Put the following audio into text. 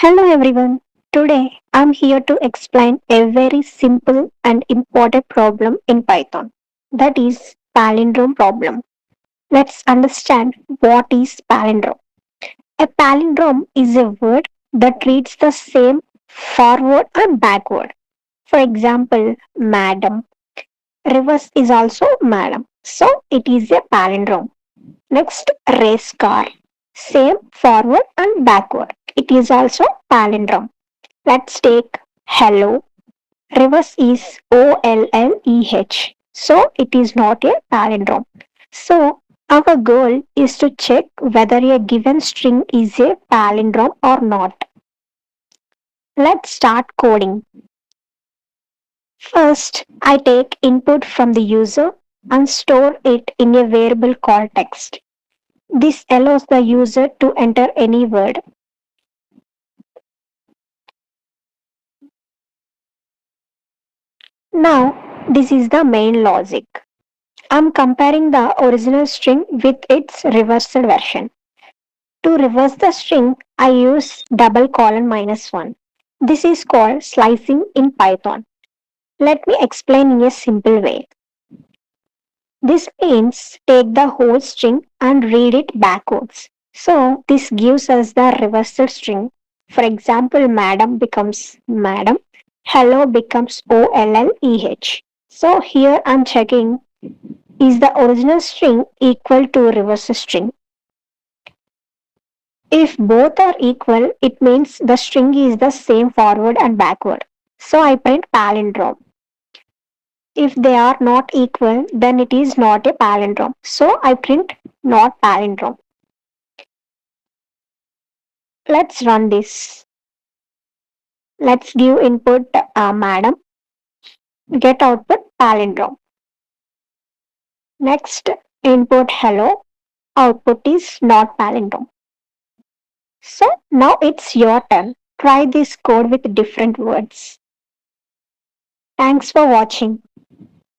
Hello everyone. Today I'm here to explain a very simple and important problem in Python. That is palindrome problem. Let's understand what is palindrome. A palindrome is a word that reads the same forward and backward. For example, madam. Reverse is also madam. So it is a palindrome. Next, race car. Same forward and backward. It is also palindrome. Let's take hello. Reverse is OLLEH. So it is not a palindrome. So our goal is to check whether a given string is a palindrome or not. Let's start coding. First, I take input from the user and store it in a variable called text. This allows the user to enter any word. Now, this is the main logic. I'm comparing the original string with its reversed version. To reverse the string, I use double colon minus 1. This is called slicing in Python. Let me explain in a simple way. This means take the whole string and read it backwards. So this gives us the reversed string. For example, madam becomes madam, hello becomes OLLEH. So here I'm checking, is the original string equal to reverse string? If both are equal, it means the string is the same forward and backward. So I print palindrome. If they are not equal, then it is not a palindrome. So I print not palindrome. Let's run this. Let's give input madam, get output palindrome. Next, input hello, output is not palindrome. So now it's your turn. Try this code with different words. Thanks for watching.